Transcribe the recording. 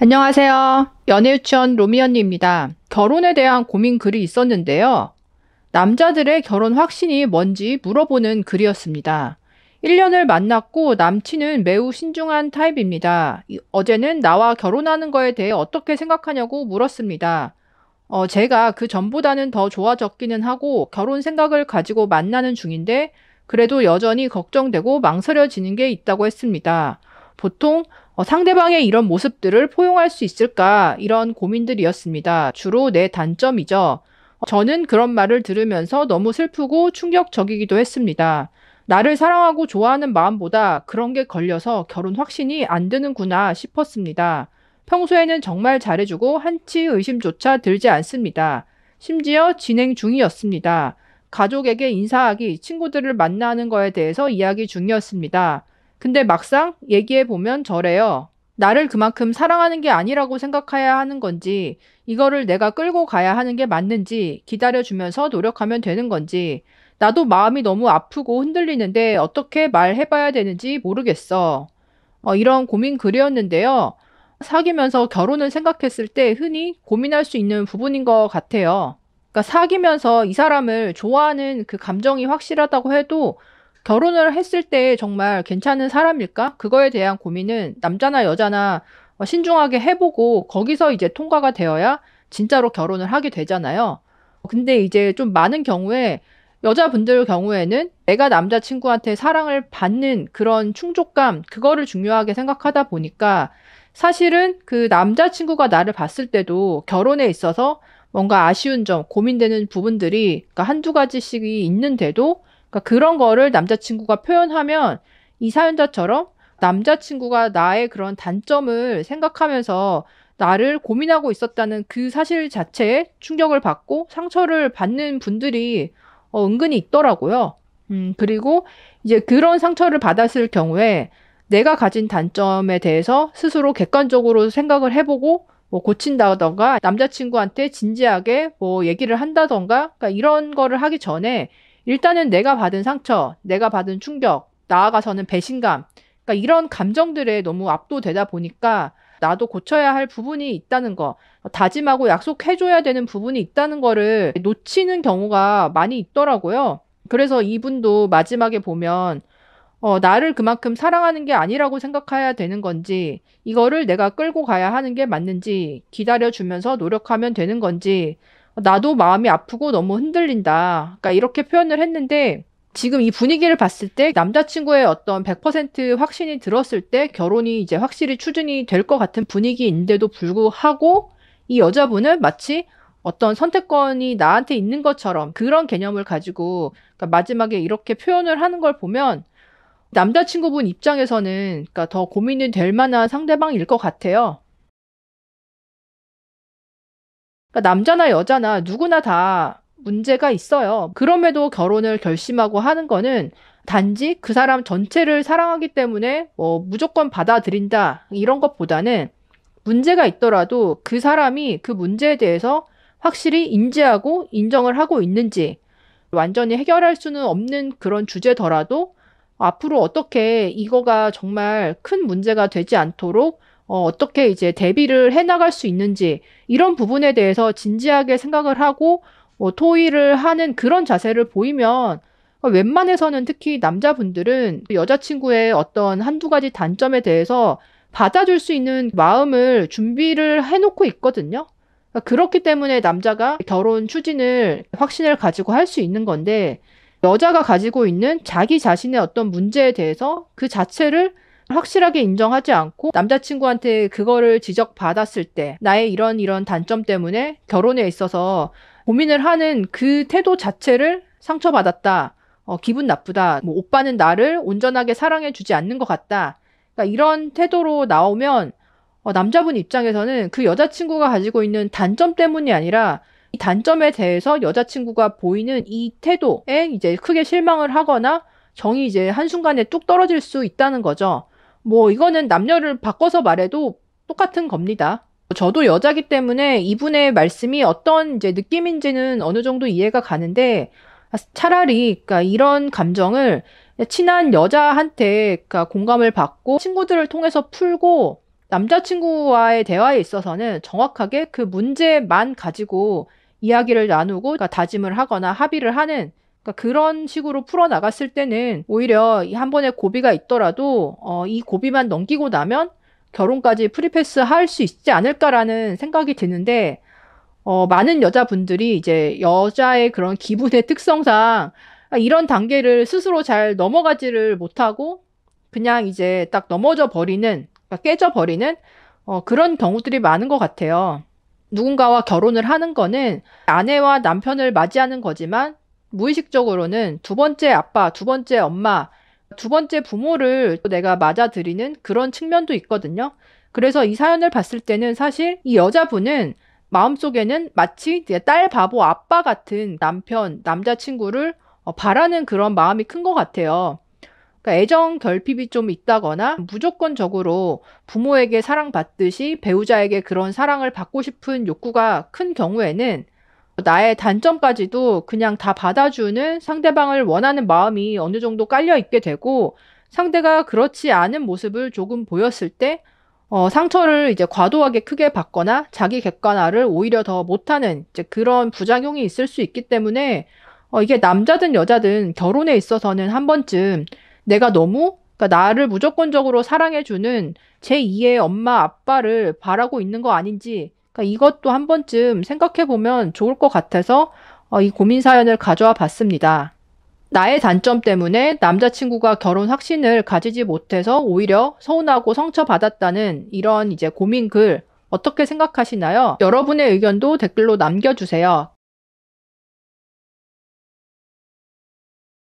안녕하세요. 연애유치원 로미 언니입니다. 결혼에 대한 고민 글이 있었는데요. 남자들의 결혼 확신이 뭔지 물어보는 글이었습니다. 1년을 만났고 남친은 매우 신중한 타입입니다. 어제는 나와 결혼하는 거에 대해 어떻게 생각하냐고 물었습니다. 제가 그 전보다는 더 좋아졌기는 하고 결혼 생각을 가지고 만나는 중인데 그래도 여전히 걱정되고 망설여지는 게 있다고 했습니다. 보통 상대방의 이런 모습들을 포용할 수 있을까 이런 고민들이었습니다. 주로 내 단점이죠. 저는 그런 말을 들으면서 너무 슬프고 충격적이기도 했습니다. 나를 사랑하고 좋아하는 마음보다 그런 게 걸려서 결혼 확신이 안 드는구나 싶었습니다. 평소에는 정말 잘해주고 한치 의심조차 들지 않습니다. 심지어 진행 중이었습니다. 가족에게 인사하기, 친구들을 만나는 거에 대해서 이야기 중이었습니다. 근데 막상 얘기해보면 저래요. 나를 그만큼 사랑하는 게 아니라고 생각해야 하는 건지, 이거를 내가 끌고 가야 하는 게 맞는지, 기다려주면서 노력하면 되는 건지, 나도 마음이 너무 아프고 흔들리는데 어떻게 말해봐야 되는지 모르겠어. 이런 고민 글이었는데요. 사귀면서 결혼을 생각했을 때 흔히 고민할 수 있는 부분인 것 같아요. 그러니까 사귀면서 이 사람을 좋아하는 그 감정이 확실하다고 해도 결혼을 했을 때 정말 괜찮은 사람일까? 그거에 대한 고민은 남자나 여자나 신중하게 해보고 거기서 이제 통과가 되어야 진짜로 결혼을 하게 되잖아요. 근데 이제 좀 많은 경우에 여자분들 경우에는 내가 남자친구한테 사랑을 받는 그런 충족감, 그거를 중요하게 생각하다 보니까 사실은 그 남자친구가 나를 봤을 때도 결혼에 있어서 뭔가 아쉬운 점, 고민되는 부분들이 그러니까 한두 가지씩 있는데도 그러니까 그런 거를 남자친구가 표현하면 이 사연자처럼 남자친구가 나의 그런 단점을 생각하면서 나를 고민하고 있었다는 그 사실 자체에 충격을 받고 상처를 받는 분들이 은근히 있더라고요. 그리고 이제 그런 상처를 받았을 경우에 내가 가진 단점에 대해서 스스로 객관적으로 생각을 해보고 뭐 고친다던가 남자친구한테 진지하게 뭐 얘기를 한다던가 그러니까 이런 거를 하기 전에 일단은 내가 받은 상처, 내가 받은 충격, 나아가서는 배신감 그러니까 이런 감정들에 너무 압도되다 보니까 나도 고쳐야 할 부분이 있다는 거, 다짐하고 약속해줘야 되는 부분이 있다는 거를 놓치는 경우가 많이 있더라고요. 그래서 이분도 마지막에 보면 나를 그만큼 사랑하는 게 아니라고 생각해야 되는 건지, 이거를 내가 끌고 가야 하는 게 맞는지, 기다려주면서 노력하면 되는 건지, 나도 마음이 아프고 너무 흔들린다. 그러니까 이렇게 표현을 했는데, 지금 이 분위기를 봤을 때 남자친구의 어떤 100% 확신이 들었을 때 결혼이 이제 확실히 추진이 될 것 같은 분위기인데도 불구하고 이 여자분은 마치 어떤 선택권이 나한테 있는 것처럼 그런 개념을 가지고 그러니까 마지막에 이렇게 표현을 하는 걸 보면 남자친구분 입장에서는 그러니까 더 고민이 될 만한 상대방일 것 같아요. 그러니까 남자나 여자나 누구나 다 문제가 있어요. 그럼에도 결혼을 결심하고 하는 거는 단지 그 사람 전체를 사랑하기 때문에 뭐 무조건 받아들인다 이런 것보다는 문제가 있더라도 그 사람이 그 문제에 대해서 확실히 인지하고 인정을 하고 있는지 완전히 해결할 수는 없는 그런 주제더라도 앞으로 어떻게 이거가 정말 큰 문제가 되지 않도록 어떻게 이제 대비를 해나갈 수 있는지 이런 부분에 대해서 진지하게 생각을 하고 토의를 하는 그런 자세를 보이면 웬만해서는 특히 남자분들은 여자친구의 어떤 한두 가지 단점에 대해서 받아줄 수 있는 마음을 준비를 해놓고 있거든요. 그렇기 때문에 남자가 결혼 추진을 확신을 가지고 할 수 있는 건데 여자가 가지고 있는 자기 자신의 어떤 문제에 대해서 그 자체를 확실하게 인정하지 않고 남자친구한테 그거를 지적받았을 때 나의 이런 단점 때문에 결혼에 있어서 고민을 하는 그 태도 자체를 상처받았다. 기분 나쁘다. 뭐 오빠는 나를 온전하게 사랑해주지 않는 것 같다. 그러니까 이런 태도로 나오면 남자분 입장에서는 그 여자친구가 가지고 있는 단점 때문이 아니라 이 단점에 대해서 여자친구가 보이는 이 태도에 이제 크게 실망을 하거나 정이 이제 한순간에 뚝 떨어질 수 있다는 거죠. 뭐 이거는 남녀를 바꿔서 말해도 똑같은 겁니다. 저도 여자기 때문에 이분의 말씀이 어떤 이제 느낌인지는 어느 정도 이해가 가는데 차라리 그러니까 이런 감정을 친한 여자한테 그러니까 공감을 받고 친구들을 통해서 풀고 남자친구와의 대화에 있어서는 정확하게 그 문제만 가지고 이야기를 나누고 그러니까 다짐을 하거나 합의를 하는 그러니까 그런 식으로 풀어나갔을 때는 오히려 한 번의 고비가 있더라도 이 고비만 넘기고 나면 결혼까지 프리패스 할 수 있지 않을까라는 생각이 드는데 많은 여자분들이 이제 여자의 그런 기분의 특성상 이런 단계를 스스로 잘 넘어가지를 못하고 그냥 이제 딱 넘어져 버리는, 그러니까 깨져 버리는 그런 경우들이 많은 것 같아요. 누군가와 결혼을 하는 거는 아내와 남편을 맞이하는 거지만 무의식적으로는 두 번째 아빠, 두 번째 엄마, 두 번째 부모를 내가 맞아들이는 그런 측면도 있거든요. 그래서 이 사연을 봤을 때는 사실 이 여자분은 마음속에는 마치 딸 바보 아빠 같은 남편, 남자친구를 바라는 그런 마음이 큰 것 같아요. 그러니까 애정 결핍이 좀 있다거나 무조건적으로 부모에게 사랑받듯이 배우자에게 그런 사랑을 받고 싶은 욕구가 큰 경우에는 나의 단점까지도 그냥 다 받아주는 상대방을 원하는 마음이 어느 정도 깔려 있게 되고 상대가 그렇지 않은 모습을 조금 보였을 때 상처를 이제 과도하게 크게 받거나 자기 객관화를 오히려 더 못하는 이제 그런 부작용이 있을 수 있기 때문에 이게 남자든 여자든 결혼에 있어서는 한 번쯤 내가 너무 그러니까 나를 무조건적으로 사랑해주는 제2의 엄마 아빠를 바라고 있는 거 아닌지 그러니까 이것도 한 번쯤 생각해 보면 좋을 것 같아서 이 고민 사연을 가져와 봤습니다. 나의 단점 때문에 남자친구가 결혼 확신을 가지지 못해서 오히려 서운하고 상처받았다는 이런 이제 고민 글 어떻게 생각하시나요? 여러분의 의견도 댓글로 남겨주세요.